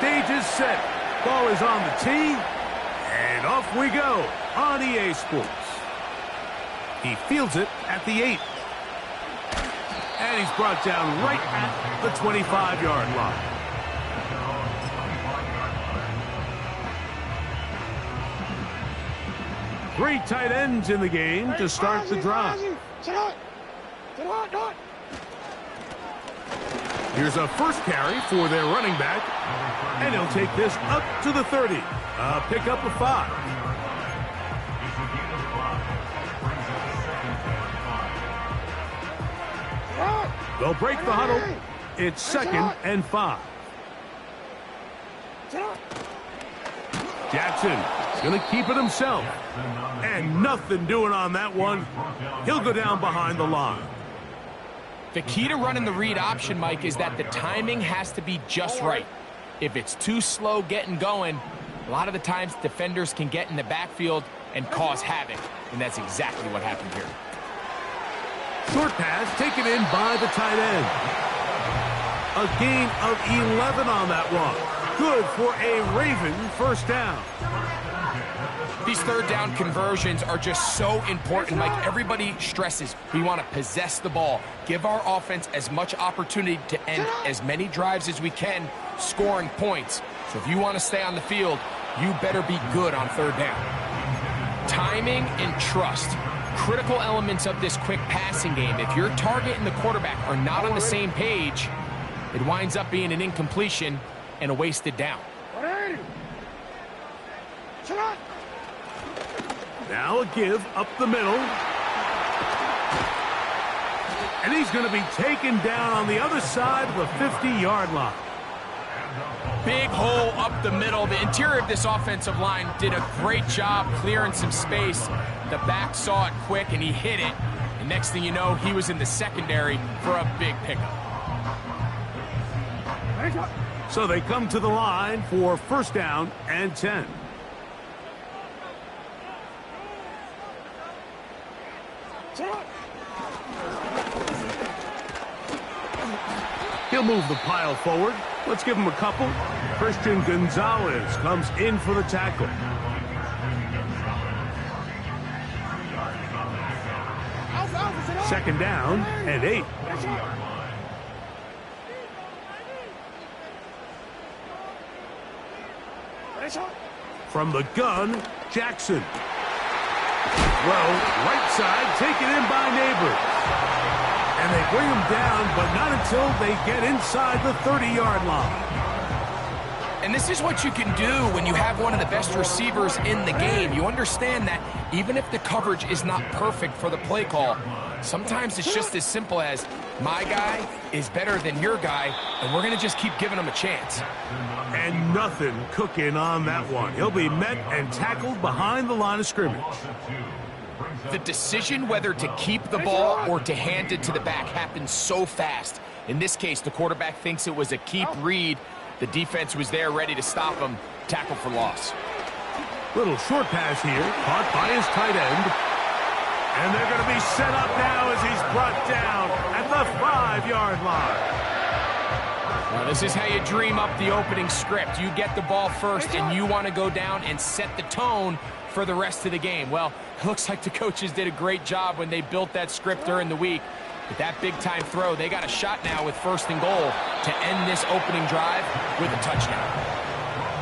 stage is set. Ball is on the tee. And off we go on EA Sports. He fields it at the 8. And he's brought down right at the 25-yard line. Three tight ends in the game to start the drive. Here's a first carry for their running back. And he'll take this up to the 30. Pick up a 5. They'll break the huddle. It's 2nd and 5. Jackson going to keep it himself. And nothing doing on that one. He'll go down behind the line. The key to running the read option, Mike, is that the timing has to be just right. If it's too slow getting going, a lot of the times defenders can get in the backfield and cause havoc. And that's exactly what happened here. Short pass taken in by the tight end. A gain of 11 on that one. Good for a Raven first down. These third down conversions are just so important. Like everybody stresses, we want to possess the ball, give our offense as much opportunity to end as many drives as we can, scoring points. So if you want to stay on the field, you better be good on third down. Timing and trust, critical elements of this quick passing game. If your target and the quarterback are not on the same page, it winds up being an incompletion and a wasted down. Now a give up the middle. And he's going to be taken down on the other side of the 50-yard line. Big hole up the middle. The interior of this offensive line did a great job clearing some space. The back saw it quick, and he hit it. And next thing you know, he was in the secondary for a big pickup. So they come to the line for first down and 10. He'll move the pile forward. Let's give him a couple. Christian Gonzalez comes in for the tackle. Second down and 8. From the gun, Jackson. Well, right side taken in by Neighbors. And they bring him down, but not until they get inside the 30-yard line. And this is what you can do when you have one of the best receivers in the game. You understand that even if the coverage is not perfect for the play call, sometimes it's just as simple as my guy is better than your guy, and we're going to just keep giving him a chance. And nothing cooking on that one. He'll be met and tackled behind the line of scrimmage. The decision whether to keep the ball or to hand it to the back happens so fast. In this case, the quarterback thinks it was a keep read. The defense was there ready to stop him. Tackle for loss. Little short pass here, caught by his tight end. And they're going to be set up now as he's brought down at the 5-yard line. Well, this is how you dream up the opening script. You get the ball first, and you want to go down and set the tone for the rest of the game. Well, it looks like the coaches did a great job when they built that script during the week. With that big-time throw, they got a shot now with 1st and goal to end this opening drive with a touchdown.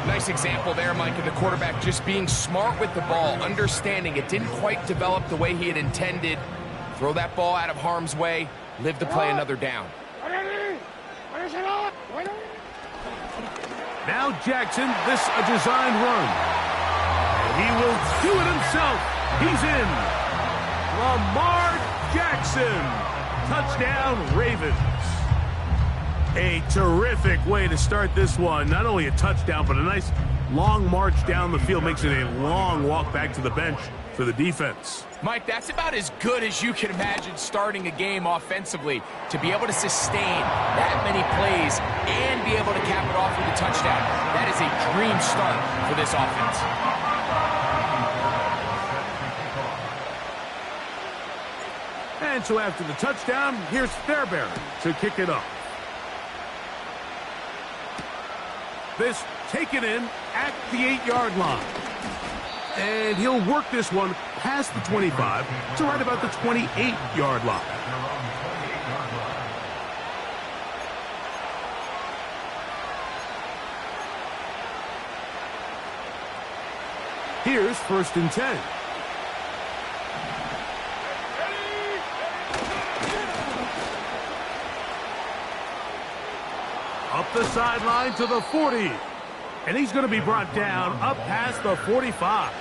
Nice example there, Mike, of the quarterback just being smart with the ball, understanding it didn't quite develop the way he had intended. Throw that ball out of harm's way, live to play another down. Now Jackson, this a design run. And he will do it himself. He's in. Lamar Jackson. Touchdown, Ravens. A terrific way to start this one. Not only a touchdown, but a nice long march down the field. Makes it a long walk back to the bench for the defense. Mike, that's about as good as you can imagine starting a game offensively. To be able to sustain that many plays and be able to cap it off with a touchdown, that is a dream start for this offense. And so after the touchdown, here's Fairbairn to kick it off. this taken in at the 8-yard line. And he'll work this one past the 25 to right about the 28-yard line. Here's 1st and 10. Up the sideline to the 40. And he's going to be brought down up past the 45.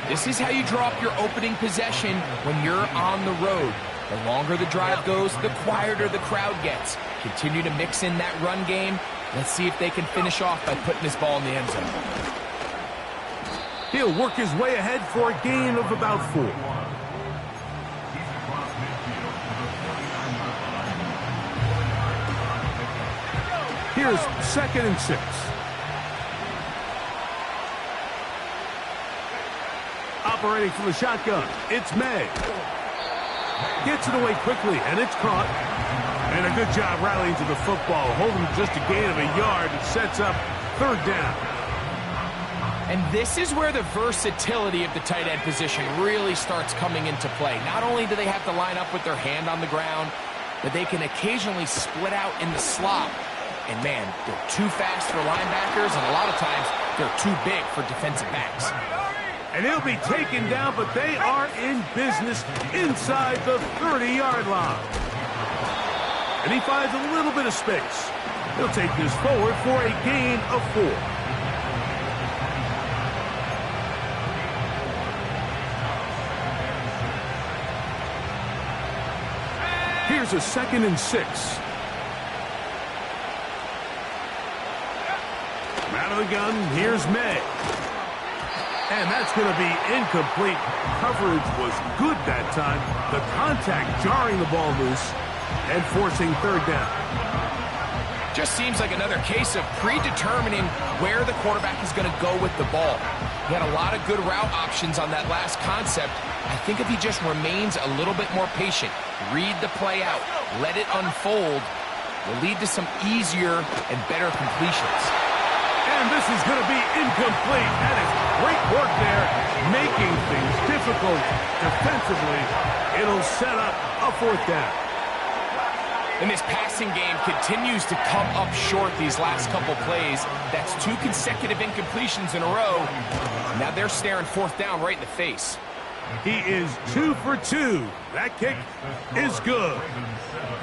This is how you draw up your opening possession when you're on the road. The longer the drive goes, the quieter the crowd gets. Continue to mix in that run game. Let's see if they can finish off by putting this ball in the end zone. He'll work his way ahead for a gain of about 4. Here's 2nd and 6. Operating from the shotgun, it's May. Gets it away quickly, and it's caught. And a good job rallying to the football, holding just a gain of a yard. It sets up 3rd down. And this is where the versatility of the tight end position really starts coming into play. Not only do they have to line up with their hand on the ground, but they can occasionally split out in the slot. And man, they're too fast for linebackers, and a lot of times they're too big for defensive backs. And he'll be taken down, but they are in business inside the 30-yard line. And he finds a little bit of space. He'll take this forward for a gain of 4. Here's a 2nd and 6. Out of the gun, here's May. And that's going to be incomplete. Coverage was good that time. The contact jarring the ball loose and forcing 3rd down. Just seems like another case of predetermining where the quarterback is going to go with the ball. He had a lot of good route options on that last concept. I think if he just remains a little bit more patient, read the play out, let it unfold, will lead to some easier and better completions. And this is going to be incomplete. That is great work there, making things difficult defensively. It'll set up a 4th down. And this passing game continues to come up short these last couple plays. That's 2 consecutive incompletions in a row. Now they're staring 4th down right in the face. He is 2 for 2. That kick is good.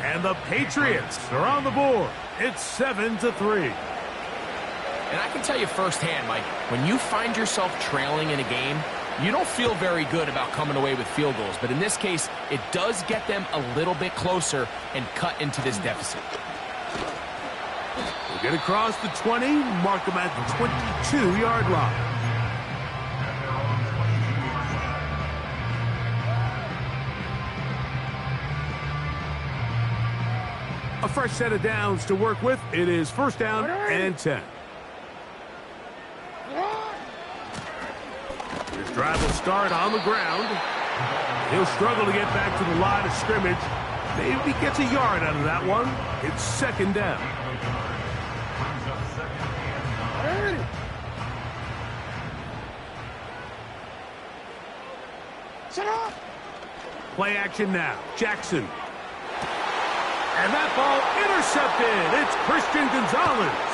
And the Patriots are on the board. It's 7-3. And I can tell you firsthand, Mike, when you find yourself trailing in a game, you don't feel very good about coming away with field goals. But in this case, it does get them a little bit closer and cut into this deficit. We'll get across the 20, mark them at the 22-yard line. A fresh set of downs to work with. It is 1st down and 10. His drive will start on the ground. He'll struggle to get back to the line of scrimmage. Maybe gets a yard out of that one. It's 2nd down. Play action now. Jackson. And that ball intercepted. It's Christian Gonzalez.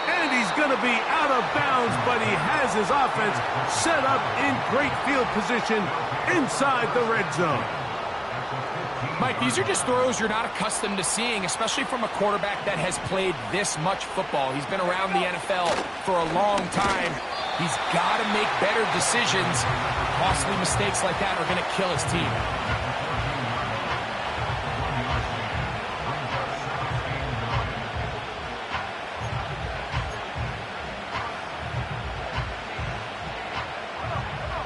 And he's going to be out of bounds, but he has his offense set up in great field position inside the red zone. Mike, these are just throws you're not accustomed to seeing, especially from a quarterback that has played this much football. He's been around the NFL for a long time. He's got to make better decisions. Costly mistakes like that are going to kill his team.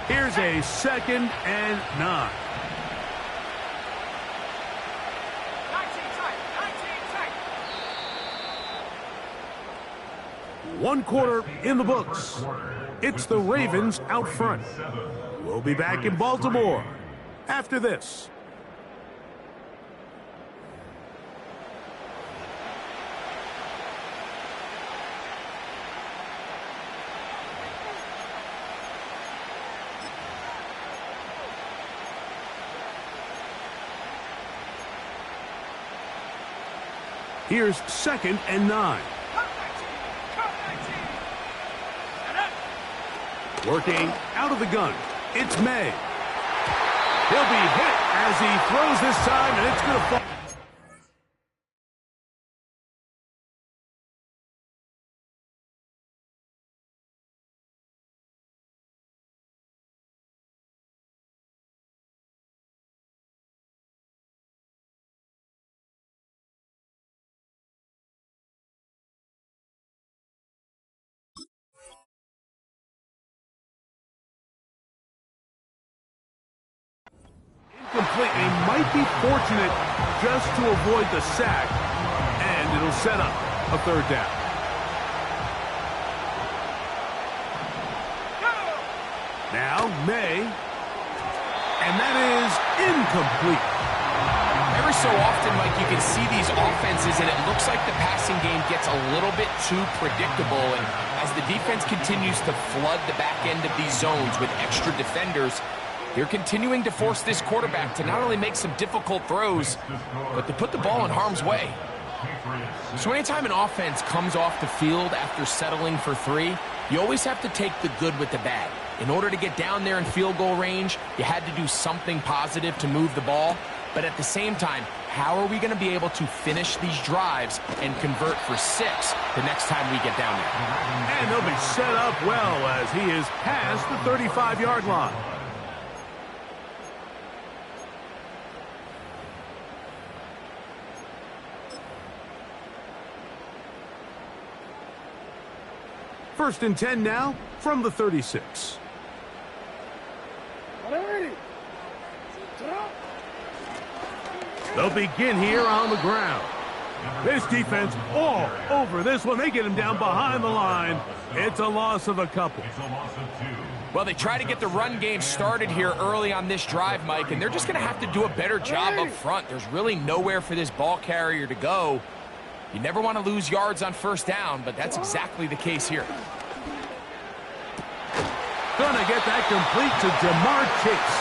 Here's a 2nd and 9. One quarter in the books. It's the Ravens out front. We'll be back in Baltimore after this. Here's 2nd and 9. Working out of the gun. It's May. He'll be hit as he throws this time, and it's going to fall. Completely might be fortunate just to avoid the sack, and it'll set up a 3rd down. Now May, and that is incomplete. Every so often, Mike, you can see these offenses, and it looks like the passing game gets a little bit too predictable, and as the defense continues to flood the back end of these zones with extra defenders, they're continuing to force this quarterback to not only make some difficult throws, but to put the ball in harm's way. So anytime an offense comes off the field after settling for 3, you always have to take the good with the bad. In order to get down there in field goal range, you had to do something positive to move the ball. But at the same time, how are we going to be able to finish these drives and convert for 6 the next time we get down there? And they'll be set up well as he is past the 35-yard line. First and 10 now from the 36. They'll begin here on the ground. This defense all over this one. They get him down behind the line. It's a loss of a couple. Well, they try to get the run game started here early on this drive, Mike, and they're just going to have to do a better job up front. There's really nowhere for this ball carrier to go. You never want to lose yards on 1st down, but that's exactly the case here. Gonna get that complete to Jamar Chase.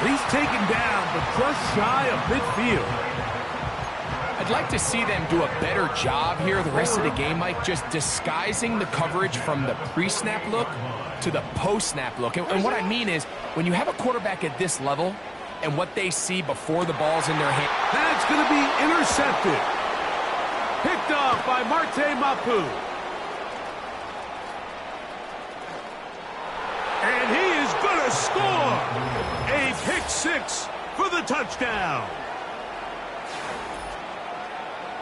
He's taken down, but just shy of midfield. I'd like to see them do a better job here the rest of the game, Mike, just disguising the coverage from the pre-snap look to the post-snap look. And what I mean is, when you have a quarterback at this level and what they see before the ball's in their hand. That's going to be intercepted. Picked off by Marte Mapu. And he is going to score. A pick 6 for the touchdown.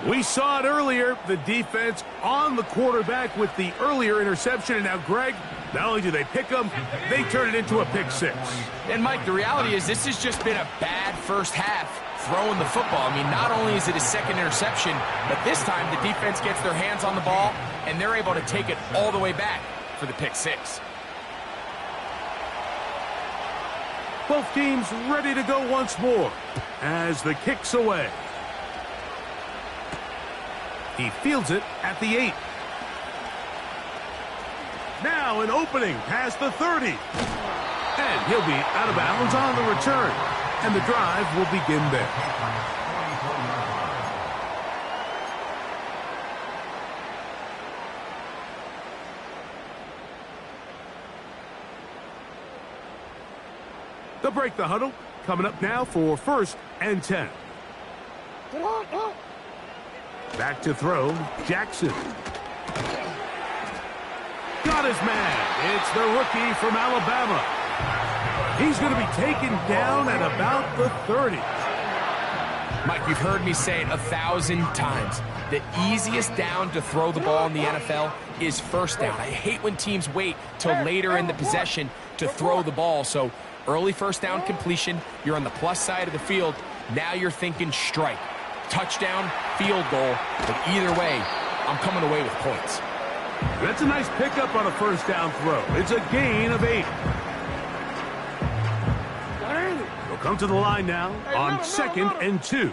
We saw it earlier, the defense on the quarterback with the earlier interception. And now, Greg, not only do they pick him, they turn it into a pick 6. And, Mike, the reality is this has just been a bad first half throwing the football. I mean, not only is it his 2nd interception, but this time the defense gets their hands on the ball, and they're able to take it all the way back for the pick 6. Both teams ready to go once more as the kick's away. He fields it at the 8. Now an opening past the 30. And he'll be out of bounds on the return. And the drive will begin there. They'll break the huddle. Coming up now for 1st and 10. Back to throw, Jackson. Got his man. It's the rookie from Alabama. He's going to be taken down at about the 30. Mike, you've heard me say it 1,000 times. The easiest down to throw the ball in the NFL is 1st down. I hate when teams wait till later in the possession to throw the ball. So early 1st down completion, you're on the plus side of the field. Now you're thinking strike. Touchdown, field goal, but either way, I'm coming away with points. That's a nice pickup on a 1st down throw. It's a gain of 8. We'll come to the line now on 2nd and 2.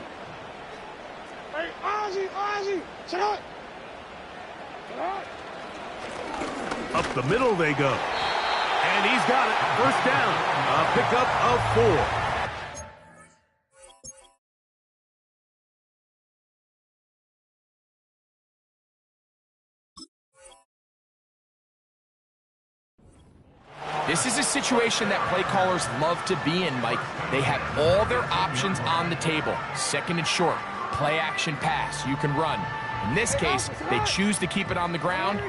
Up the middle they go. And he's got it. 1st down. A pickup of 4. This is a situation that play callers love to be in, Mike. They have all their options on the table. Second and short, play action pass, you can run. In this case, they choose to keep it on the ground,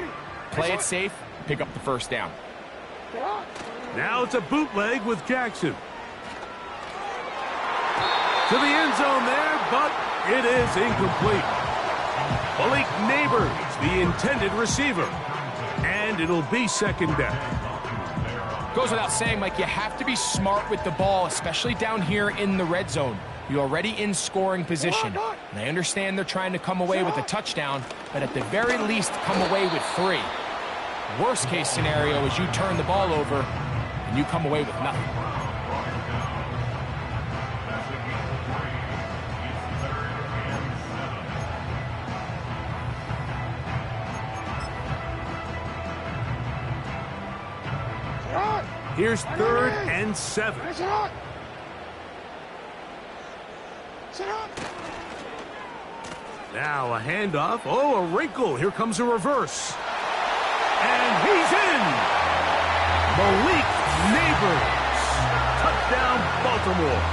play it safe, pick up the first down. Now it's a bootleg with Jackson. To the end zone there, but it is incomplete. Malik Neighbors, the intended receiver. And it'll be second down. Goes without saying, Mike, you have to be smart with the ball, especially down here in the red zone. You're already in scoring position. And I understand they're trying to come away with a touchdown, but at the very least, come away with 3. Worst case scenario is you turn the ball over and you come away with nothing. Here's 3rd and 7. Now a handoff. Oh, a wrinkle. Here comes a reverse. And he's in. Malik Neighbors. Touchdown, Baltimore.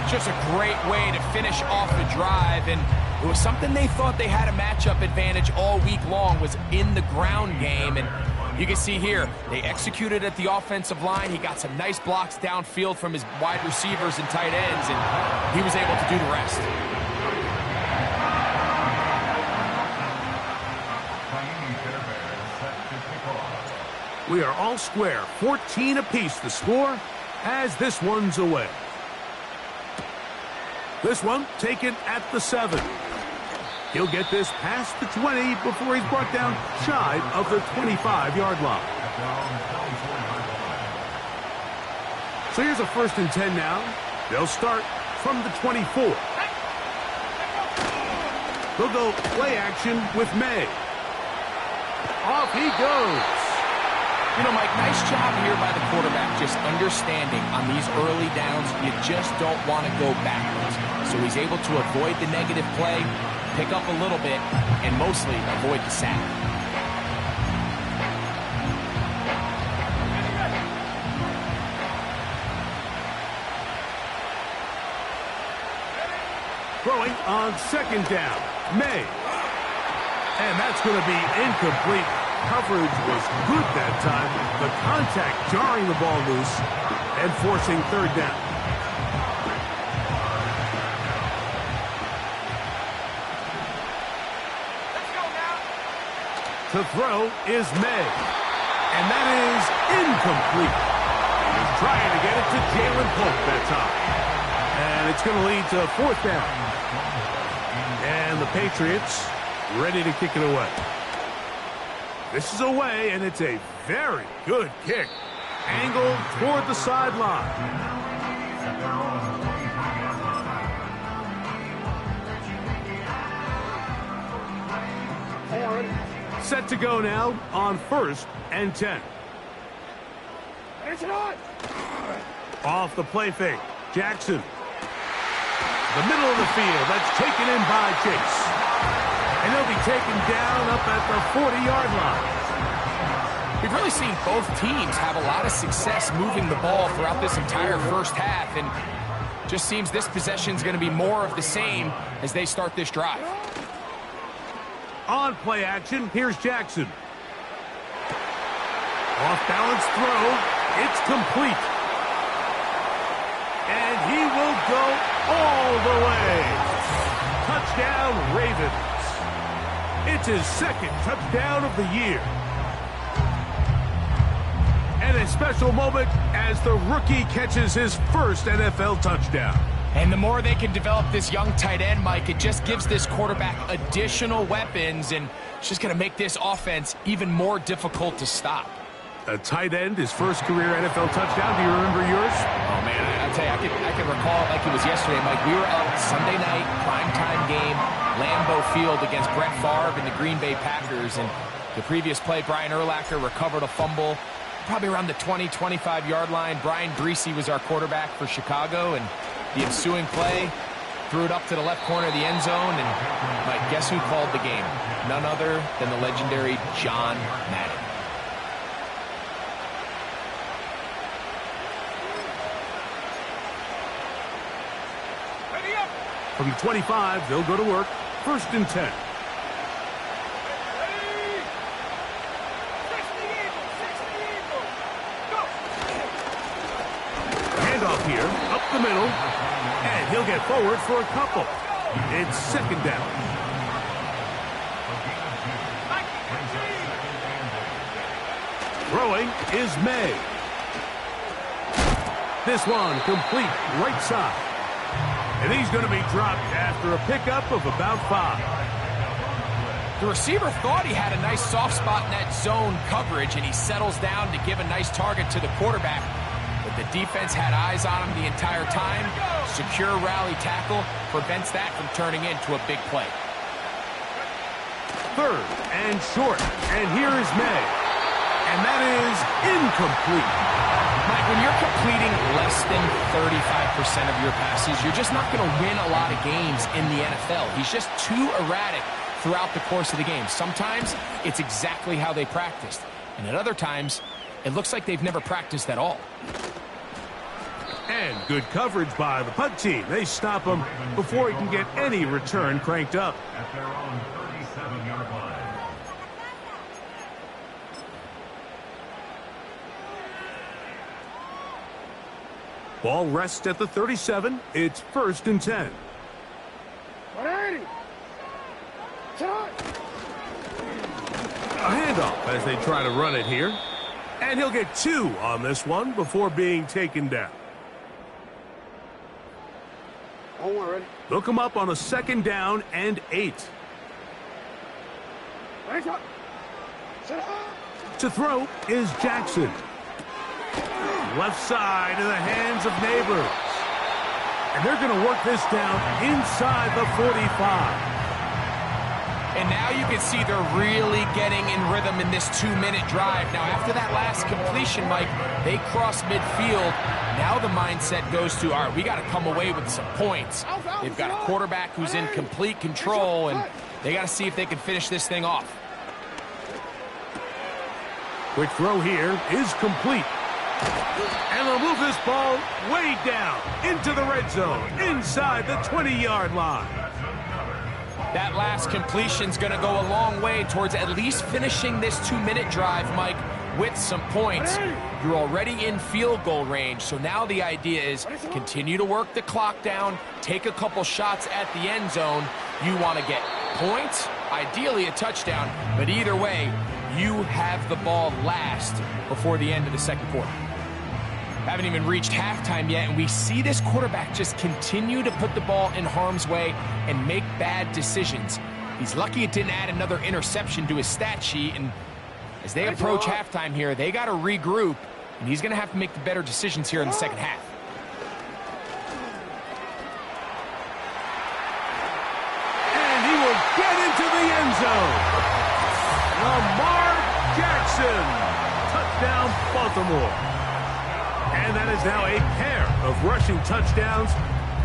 Just a great way to finish off the drive, and it was something they thought they had a matchup advantage all week long, was in the ground game. And you can see here, they executed at the offensive line. He got some nice blocks downfield from his wide receivers and tight ends, and he was able to do the rest. We are all square, 14 apiece the score, as this one's away. This one taken at the 7. He'll get this past the 20 before he's brought down shy of the 25-yard line. So here's a 1st and 10 now. They'll start from the 24. They'll go play action with May. Off he goes. You know, Mike, nice job here by the quarterback, just understanding on these early downs, you just don't want to go backwards. So he's able to avoid the negative play, pick up a little bit, and mostly avoid the sack. Throwing on 2nd down, May. And that's going to be incomplete. Coverage was good that time. The contact jarring the ball loose and forcing 3rd down. To throw is May. And that is incomplete. He's trying to get it to Jalen Polk that time. And it's going to lead to 4th down. And the Patriots ready to kick it away. This is away, and it's a very good kick. Angled toward the sideline. Set to go now on 1st and 10. Off the play fake. Jackson. The middle of the field. That's taken in by Chase. And he'll be taken down up at the 40-yard line. We've really seen both teams have a lot of success moving the ball throughout this entire first half, and just seems this possession's going to be more of the same as they start this drive. On play action, here's Jackson. Off-balance throw. It's complete. And he will go all the way. Touchdown, Ravens. It's his 2nd touchdown of the year. And a special moment as the rookie catches his 1st NFL touchdown. And the more they can develop this young tight end, Mike, it just gives this quarterback additional weapons, and it's just going to make this offense even more difficult to stop. A tight end, his 1st career NFL touchdown. Do you remember yours? Oh, man, I'll tell you, I can recall it like it was yesterday, Mike. We were up Sunday night, primetime game, Lambeau Field against Brett Favre and the Green Bay Packers. And the previous play, Brian Urlacher recovered a fumble probably around the 20, 25-yard line. Brian Griese was our quarterback for Chicago, and the ensuing play, threw it up to the left corner of the end zone, and Mike, guess who called the game? None other than the legendary John Madden. From the 25, they'll go to work. 1st and 10. Handoff here, up the middle, and he'll get forward for a couple. It's 2nd down. Throwing is May. This one complete, right side. And he's going to be dropped after a pickup of about 5. The receiver thought he had a nice soft spot in that zone coverage, and he settles down to give a nice target to the quarterback. But the defense had eyes on him the entire time. Secure rally tackle prevents that from turning into a big play. 3rd and short. And here is May. And that is incomplete. Mike, when you're completing less than 35% of your passes, you're just not going to win a lot of games in the NFL. He's just too erratic throughout the course of the game. Sometimes it's exactly how they practiced. And at other times, it looks like they've never practiced at all. And good coverage by the punt team. They stop him before he can get any return cranked up. At their own 37-yard line. Ball rests at the 37. It's 1st and 10. 180. A handoff as they try to run it here. And he'll get 2 on this one before being taken down. Ready. Look him up on a 2nd down and 8. To throw is Jackson. Left side in the hands of Neighbors. And they're going to work this down inside the 45. And now you can see they're really getting in rhythm in this 2-minute drive. Now, after that last completion, Mike, they cross midfield. Now the mindset goes to, all right, we got to come away with some points. They've got a quarterback who's in complete control, and they got to see if they can finish this thing off. Quick throw here is complete. And they'll move this ball way down into the red zone, inside the 20-yard line. That last completion's going to go a long way towards at least finishing this 2-minute drive, Mike, with some points. You're already in field goal range, so now the idea is continue to work the clock down, take a couple shots at the end zone. You want to get points, ideally a touchdown, but either way, you have the ball last before the end of the 2nd quarter. Haven't even reached halftime yet, and we see this quarterback just continue to put the ball in harm's way and make bad decisions. He's lucky it didn't add another interception to his stat sheet, and as they approach halftime here, they got to regroup, and he's going to have to make the better decisions here in the 2nd half. And he will get into the end zone. Lamar Jackson. Touchdown, Baltimore. And that is now a pair of rushing touchdowns.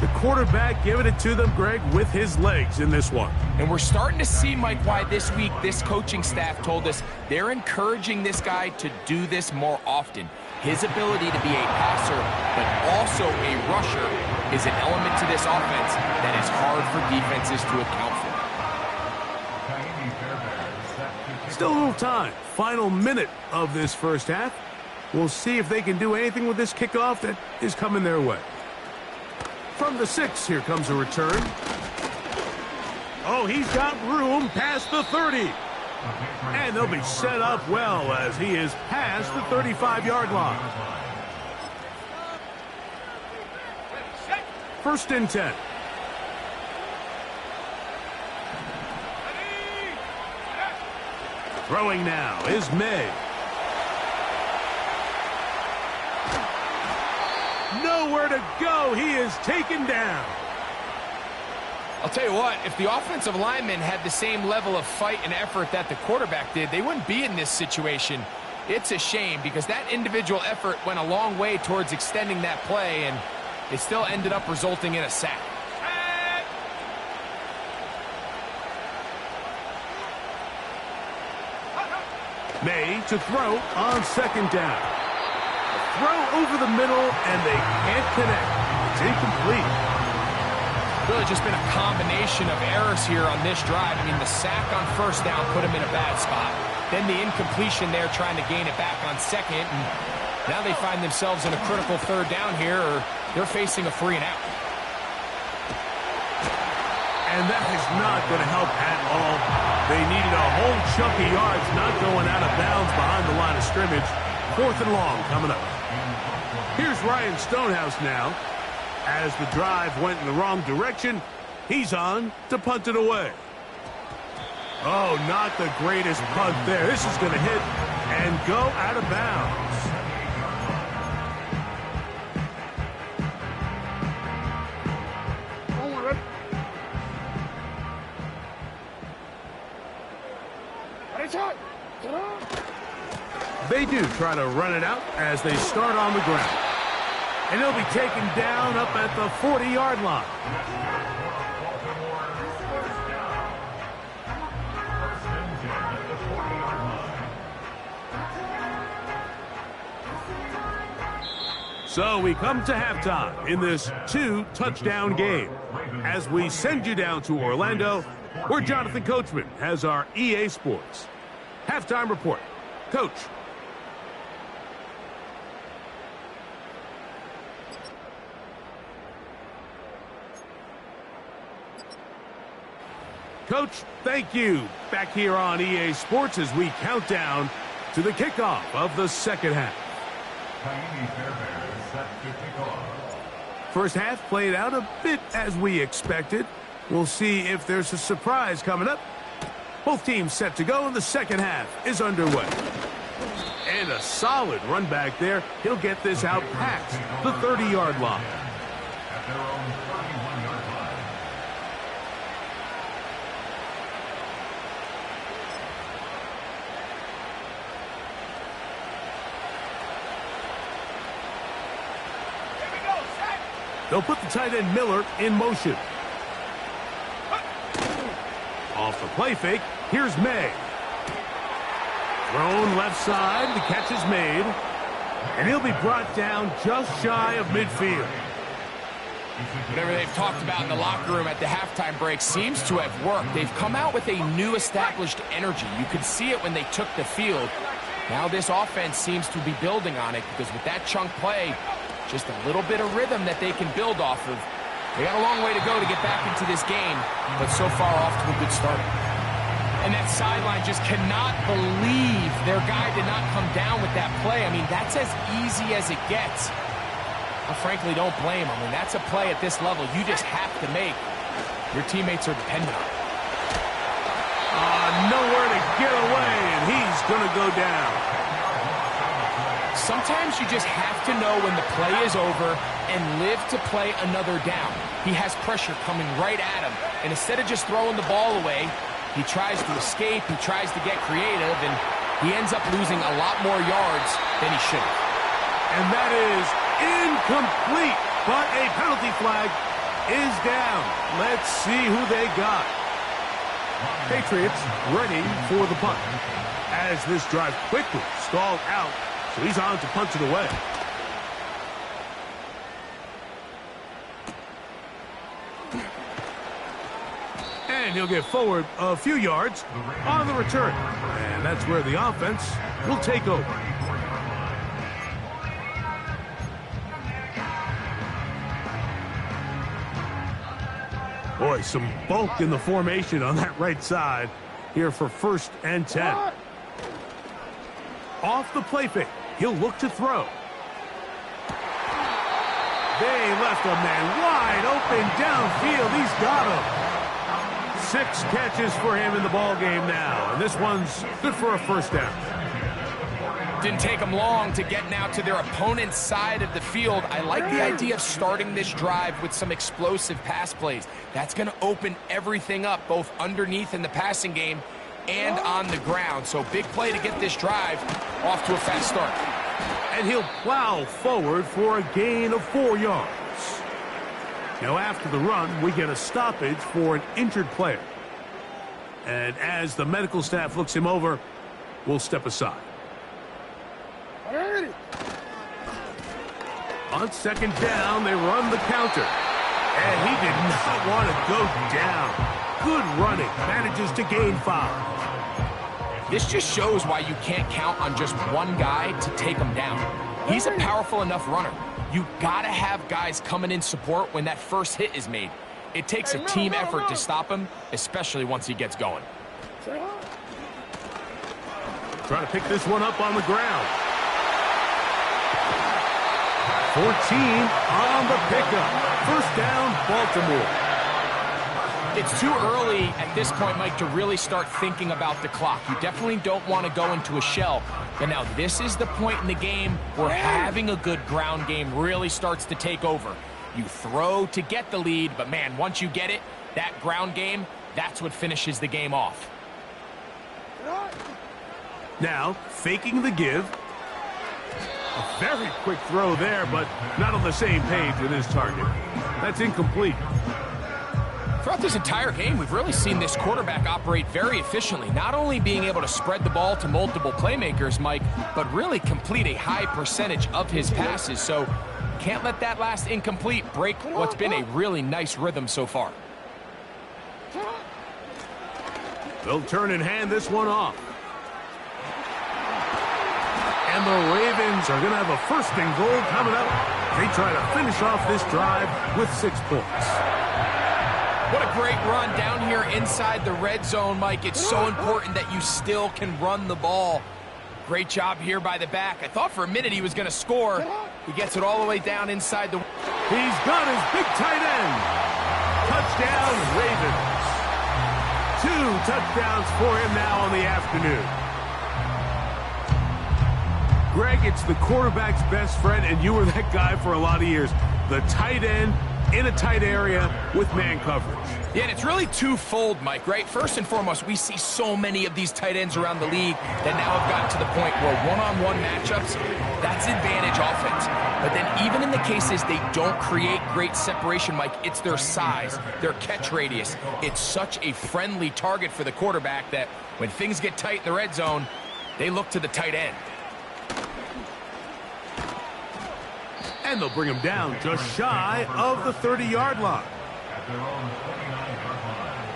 The quarterback giving it to them, Greg, with his legs in this one. And we're starting to see, Mike, why this week this coaching staff told us they're encouraging this guy to do this more often. His ability to be a passer, but also a rusher, is an element to this offense that is hard for defenses to account for. Still a little time. Final minute of this 1st half. We'll see if they can do anything with this kickoff that is coming their way. From the 6, here comes a return. Oh, he's got room past the 30. And they'll be set up well as he is past the 35-yard line. 1st and 10. Throwing now is May. Nowhere to go. He is taken down. I'll tell you what, if the offensive linemen had the same level of fight and effort that the quarterback did, they wouldn't be in this situation. It's a shame because that individual effort went a long way towards extending that play, and it still ended up resulting in a sack. May to throw on 2nd down. A throw over the middle, and they can't connect. It's incomplete. Really just been a combination of errors here on this drive. I mean, the sack on first down put him in a bad spot. Then the incompletion there trying to gain it back on second. And now they find themselves in a critical third down here, or they're facing a 3 and out. And that is not going to help at all. They needed a whole chunk of yards, not going out of bounds behind the line of scrimmage. 4th and long coming up. Here's Ryan Stonehouse now. As the drive went in the wrong direction, he's on to punt it away. Oh, not the greatest punt there. This is going to hit and go out of bounds. They do try to run it out as they start on the ground. And he'll be taken down up at the 40-yard line. So we come to halftime in this 2-touchdown game. As we send you down to Orlando, where Jonathan Coachman has our EA Sports halftime report. Coach. Coach, thank you. Back here on EA Sports as we count down to the kickoff of the second half. First half played out a bit as we expected. We'll see if there's a surprise coming up. Both teams set to go, and the second half is underway. And a solid run back there. He'll get this out past the 30-yard line. At their own 31-yard line. They'll put the tight end Miller in motion. Off the play fake, here's May. Thrown left side, the catch is made. And he'll be brought down just shy of midfield. Whatever they've talked about in the locker room at the halftime break seems to have worked. They've come out with a new established energy. You could see it when they took the field. Now this offense seems to be building on it, because with that chunk play, just a little bit of rhythm that they can build off of. They got a long way to go to get back into this game, but so far off to a good start. And that sideline just cannot believe their guy did not come down with that play. I mean, that's as easy as it gets. I frankly don't blame him. I mean, that's a play at this level you just have to make. Your teammates are dependent on it. Nowhere to get away, and he's going to go down. Sometimes you just have to know when the play is over and live to play another down. He has pressure coming right at him, and instead of just throwing the ball away, he tries to escape, he tries to get creative, and he ends up losing a lot more yards than he should have. And that is incomplete, but a penalty flag is down. Let's see who they got. Patriots ready for the punt. As this drive quickly stalled out, so he's on to punt it away. And he'll get forward a few yards on the return. And that's where the offense will take over. Boy, some bulk in the formation on that right side here for 1st and 10. Off the play fake, he'll look to throw. They left a man wide open downfield. He's got him. 6 catches for him in the ball game now, and this one's good for a 1st down. Didn't take them long to get now to their opponent's side of the field. I like the idea of starting this drive with some explosive pass plays. That's going to open everything up, both underneath in the passing game and on the ground. So big play to get this drive off to a fast start. And he'll plow forward for a gain of 4 yards. Now after the run, we get a stoppage for an injured player. And as the medical staff looks him over, we'll step aside. On 2nd down, they run the counter. And he did not want to go down. Good running. Manages to gain 5. This just shows why you can't count on just one guy to take him down. He's a powerful enough runner. You gotta have guys coming in support when that first hit is made. It takes a team effort to stop him, especially once he gets going. Trying to pick this one up on the ground. 14 on the pickup. First down, Baltimore. It's too early at this point, Mike, to really start thinking about the clock. You definitely don't want to go into a shell. But now this is the point in the game where having a good ground game really starts to take over. You throw to get the lead, but man, once you get it, that ground game, that's what finishes the game off. Now, faking the give. A very quick throw there, but not on the same page with his target. That's incomplete. Throughout this entire game, we've really seen this quarterback operate very efficiently, not only being able to spread the ball to multiple playmakers, Mike, but really complete a high percentage of his passes. So can't let that last incomplete break what's been a really nice rhythm so far. They'll turn and hand this one off. And the Ravens are going to have a first and goal coming up. They try to finish off this drive with 6 points. What a great run down here inside the red zone, Mike. It's so important that you still can run the ball. Great job here by the back. I thought for a minute he was going to score. He gets it all the way down inside the... He's got his big tight end. Touchdown, Ravens. 2 touchdowns for him now on the afternoon. Greg, it's the quarterback's best friend, and you were that guy for a lot of years. The tight end in a tight area with man coverage. Yeah, and it's really twofold, Mike, right? First and foremost, we see so many of these tight ends around the league that now have gotten to the point where one-on-one matchups, that's advantage offense. But then even in the cases they don't create great separation, Mike, it's their size, their catch radius. It's such a friendly target for the quarterback that when things get tight in the red zone, they look to the tight end. And they'll bring him down just shy of the 30-yard line. At their own 29-yard line.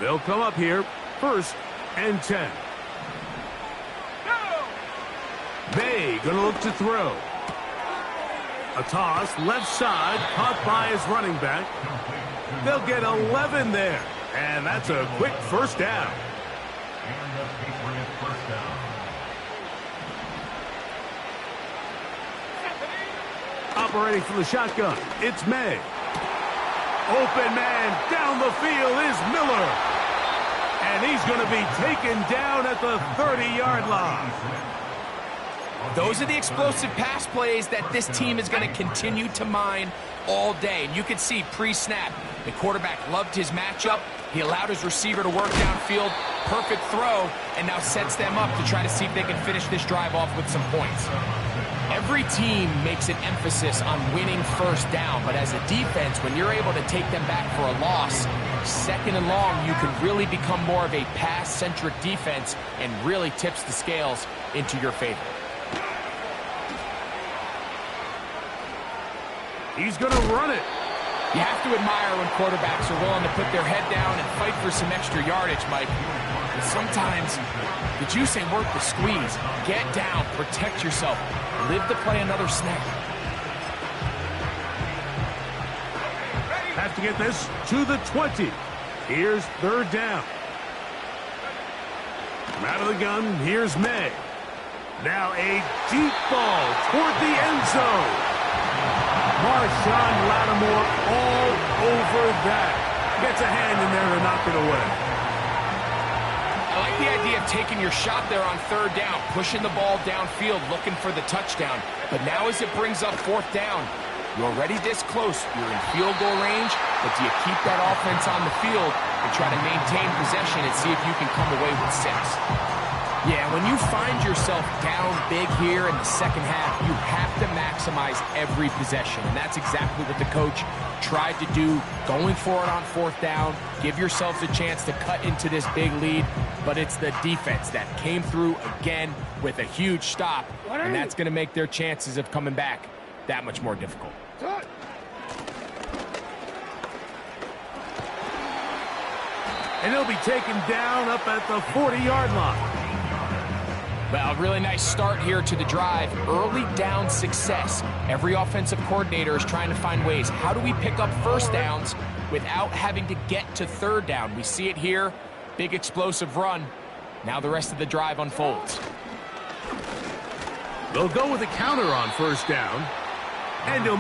They'll come up here, 1st and 10. May gonna look to throw. A toss, left side, caught by his running back. They'll get 11 there. And that's a quick first down. And the Patriots first down. Operating from the shotgun, it's May. Open man down the field is Miller. And he's going to be taken down at the 30-yard line. Those are the explosive pass plays that this team is going to continue to mine all day. And you can see pre-snap, the quarterback loved his matchup. He allowed his receiver to work downfield, perfect throw, and now sets them up to try to see if they can finish this drive off with some points. Every team makes an emphasis on winning first down, but as a defense, when you're able to take them back for a loss, 2nd and long, you can really become more of a pass-centric defense and really tips the scales into your favor. He's going to run it. You have to admire when quarterbacks are willing to put their head down and fight for some extra yardage, Mike. But sometimes the juice ain't worth the squeeze. Get down, protect yourself, live to play another snap. Have to get this to the 20. Here's 3rd down. From out of the gun, here's May. Now a deep ball toward the end zone. Marshawn Lattimore all over that. Gets a hand in there to knock it away. I like the idea of taking your shot there on 3rd down, pushing the ball downfield, looking for the touchdown. But now as it brings up 4th down, you're already this close. You're in field goal range, but do you keep that offense on the field and try to maintain possession and see if you can come away with 6? Yeah, when you find yourself down big here in the second half, you have to maximize every possession. And that's exactly what the coach tried to do, going for it on fourth down, give yourselves a chance to cut into this big lead. But it's the defense that came through again with a huge stop. And that's going to make their chances of coming back that much more difficult. And he'll be taken down up at the 40-yard line. Well, a really nice start here to the drive. Early down success. Every offensive coordinator is trying to find ways. How do we pick up first downs without having to get to third down? We see it here. Big explosive run. Now the rest of the drive unfolds. They'll go with a counter on first down. And he'll...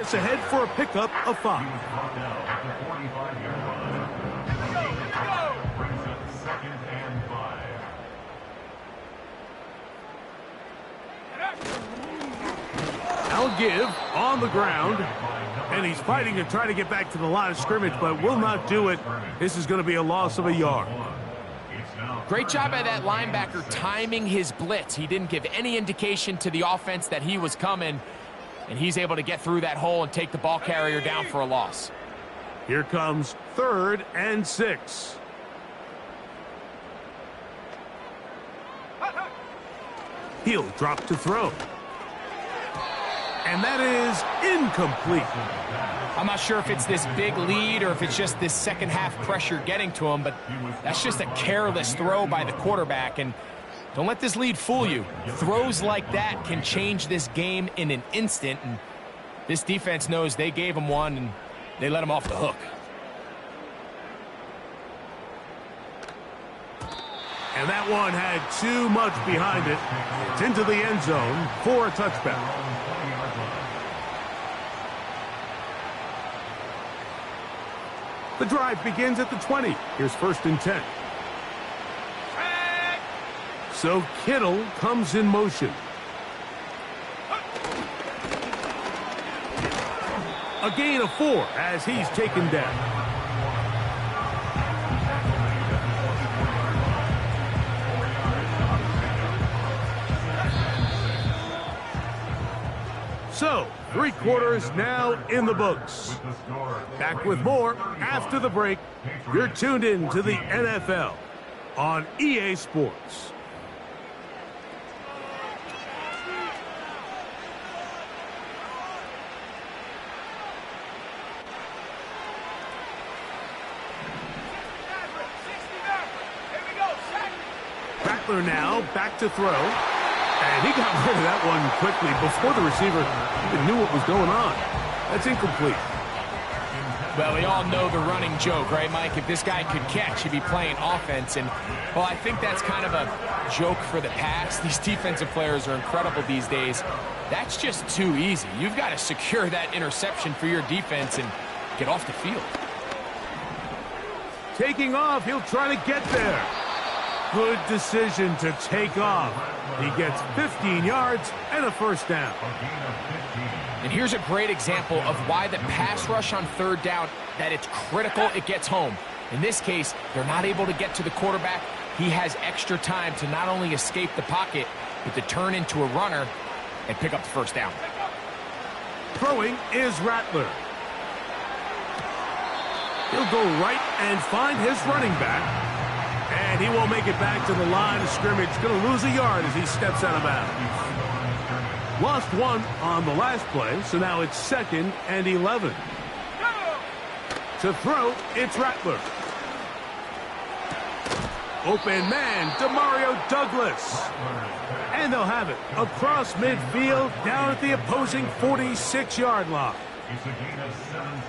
It's ahead for a pickup of 5. He was brought down at the 45-yard line. Brings up 2nd and 5. I'll give on the ground. And he's fighting to try to get back to the line of scrimmage, but will not do it. This is going to be a loss of a yard. Great job by that linebacker timing his blitz. He didn't give any indication to the offense that he was coming. And he's able to get through that hole and take the ball carrier down for a loss. Here comes 3rd and 6. He'll drop to throw. And that is incomplete. I'm not sure if it's this big lead or if it's just this second half pressure getting to him, but that's just a careless throw by the quarterback. And don't let this lead fool you. Throws like that can change this game in an instant. And this defense knows they gave him one and they let him off the hook. And that one had too much behind it. It's into the end zone for a touchback. The drive begins at the 20. Here's 1st and 10. So Kittle comes in motion. A gain of 4 as he's taken down. So, 3 quarters now in the books. Back with more after the break. You're tuned in to the NFL on EA Sports. Rattler now back to throw. And he got rid of that one quickly before the receiver even knew what was going on. That's incomplete. Well, we all know the running joke, right, Mike? If this guy could catch, he'd be playing offense. And, well, I think that's kind of a joke for the past. These defensive players are incredible these days. That's just too easy. You've got to secure that interception for your defense and get off the field. Taking off, he'll try to get there. Good decision to take off. He gets 15 yards and a 1st down. And here's a great example of why the pass rush on 3rd down, that it's critical it gets home. In this case, they're not able to get to the quarterback. He has extra time to not only escape the pocket, but to turn into a runner and pick up the 1st down. Throwing is Rattler. He'll go right and find his running back. And he won't make it back to the line of scrimmage. Going to lose a yard as he steps out of bounds. Lost 1 on the last play, so now it's 2nd and 11. To throw, it's Rattler. Open man, Demario Douglas. And they'll have it across midfield down at the opposing 46-yard line.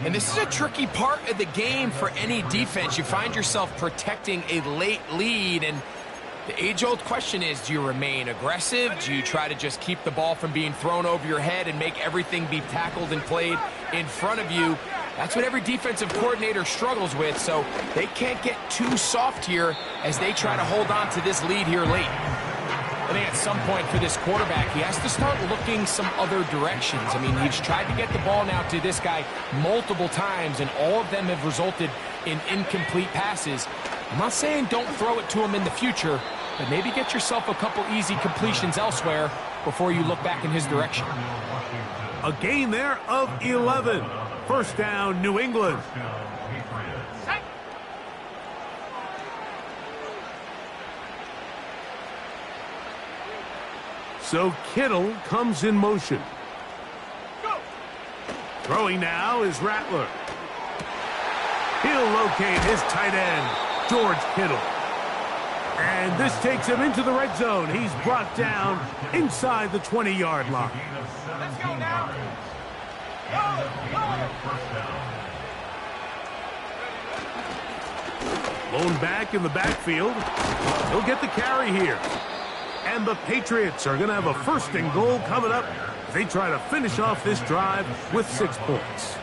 And this is a tricky part of the game for any defense. You find yourself protecting a late lead, and the age-old question is, do you remain aggressive? Do you try to just keep the ball from being thrown over your head and make everything be tackled and played in front of you? That's what every defensive coordinator struggles with, so they can't get too soft here as they try to hold on to this lead here late. I think at some point for this quarterback, he has to start looking some other directions. I mean, he's tried to get the ball now to this guy multiple times, and all of them have resulted in incomplete passes. I'm not saying don't throw it to him in the future, but maybe get yourself a couple easy completions elsewhere before you look back in his direction. A gain there of 11. 1st down, New England. So Kittle comes in motion. Throwing now is Rattler. He'll locate his tight end, George Kittle. And this takes him into the red zone. He's brought down inside the 20-yard line. Let's go now. Lone back in the backfield. He'll get the carry here. And the Patriots are going to have a 1st and goal coming up as they try to finish off this drive with 6 points.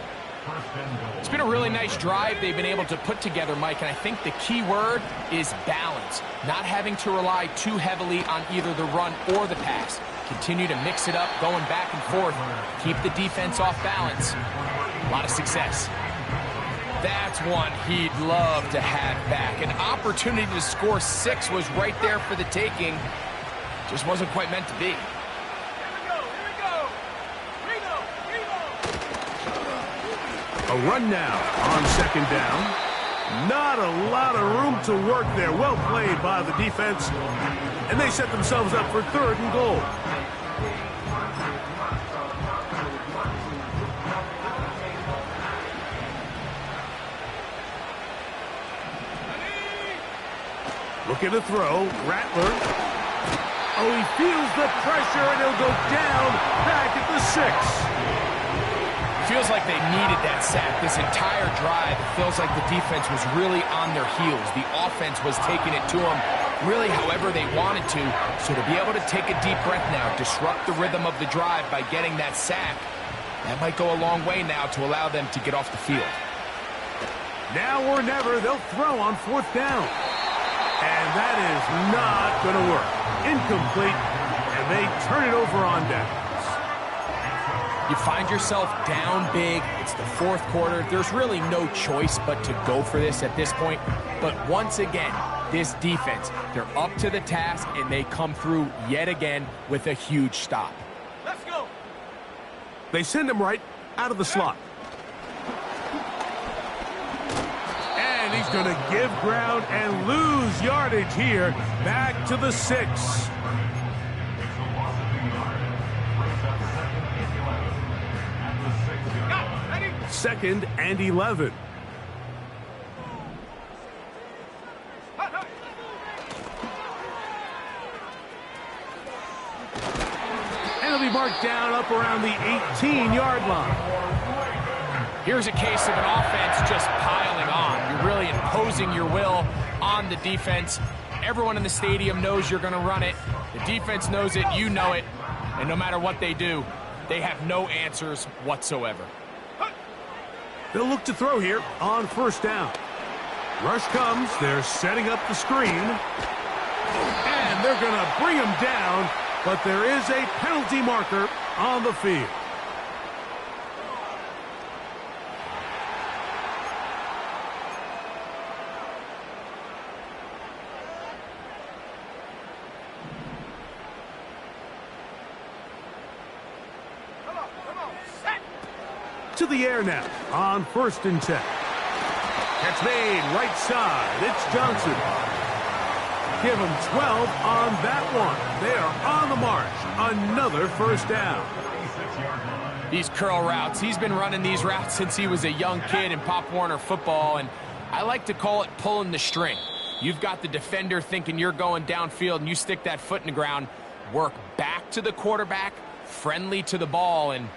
It's been a really nice drive they've been able to put together, Mike, and I think the key word is balance. Not having to rely too heavily on either the run or the pass. Continue to mix it up, going back and forth. Keep the defense off balance. A lot of success. That's one he'd love to have back. An opportunity to score 6 was right there for the taking. Just wasn't quite meant to be. A run now on 2nd down. Not a lot of room to work there. Well played by the defense. And they set themselves up for 3rd and goal. Looking to throw. Rattler. Oh, he feels the pressure, and he'll go down back at the 6. Feels like they needed that sack this entire drive. It feels like the defense was really on their heels. The offense was taking it to them really however they wanted to. So to be able to take a deep breath now, disrupt the rhythm of the drive by getting that sack, that might go a long way now to allow them to get off the field. Now or never, they'll throw on 4th down. And that is not going to work. Incomplete, and they turn it over on downs. You find yourself down big. It's the 4th quarter. There's really no choice but to go for this at this point. But once again, this defense, they're up to the task, and they come through yet again with a huge stop. Let's go. They send him right out of the slot. And he's going to give ground and lose yardage here. Back to the 6. Second and 11. And he'll be marked down up around the 18-yard line. Here's a case of an offense just piling on. You're really imposing your will on the defense. Everyone in the stadium knows you're going to run it. The defense knows it, you know it. And no matter what they do, they have no answers whatsoever. They'll look to throw here on 1st down. Rush comes. They're setting up the screen. And they're going to bring him down, but there is a penalty marker on the field. To the air now on 1st and 10. Catch made right side. It's Johnson. Give him 12 on that one. They are on the march. Another 1st down. These curl routes, he's been running these routes since he was a young kid in Pop Warner football, and I like to call it pulling the string. You've got the defender thinking you're going downfield, and you stick that foot in the ground, work back to the quarterback, friendly to the ball, and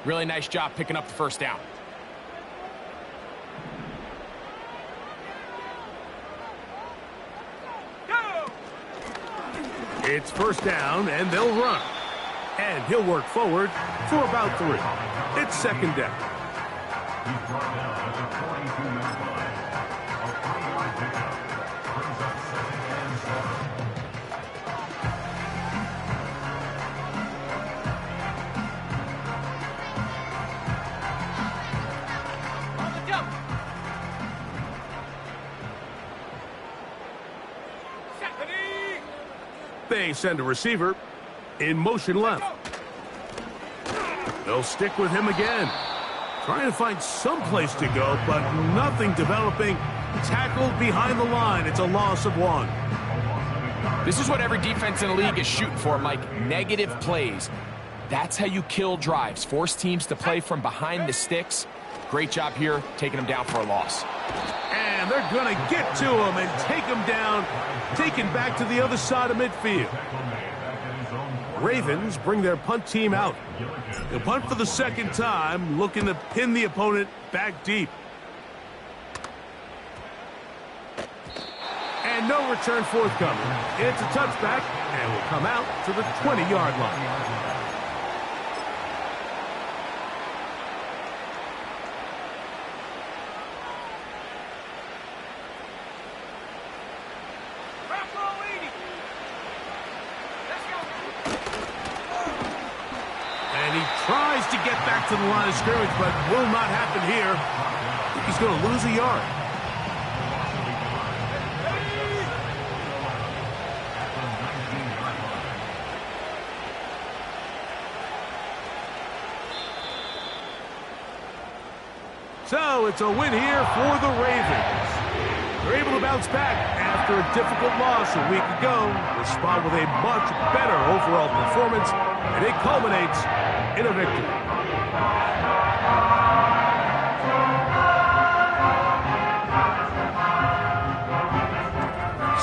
really nice job picking up the 1st down. Go! It's 1st down, and they'll run. And he'll work forward for about 3. It's 2nd down. He's brought down at the 42-yard line. A 20-yard pickup brings up 2nd and 7. They send a receiver in motion left. They'll stick with him again. Trying to find some place to go, but nothing developing. Tackled behind the line. It's a loss of 1. This is what every defense in the league is shooting for, Mike. Negative plays. That's how you kill drives. Force teams to play from behind the sticks. Great job here, taking them down for a loss. And they're going to get to him and take him down, taken back to the other side of midfield. Ravens bring their punt team out. They'll punt for the 2nd time, looking to pin the opponent back deep. And no return forthcoming. It's a touchback, and will come out to the 20-yard line. Tries to get back to the line of scrimmage, but will not happen here. I think he's going to lose a yard. So it's a win here for the Ravens. They're able to bounce back after a difficult loss a week ago. Respond with a much better overall performance, and it culminates in a victory.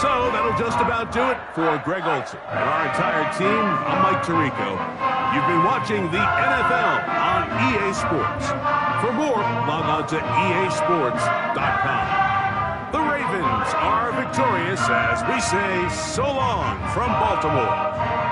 So that'll just about do it for Greg Olson and our entire team. I'm Mike Tirico. You've been watching the NFL on EA Sports. For more, log on to easports.com. The Ravens are victorious as we say so long from Baltimore.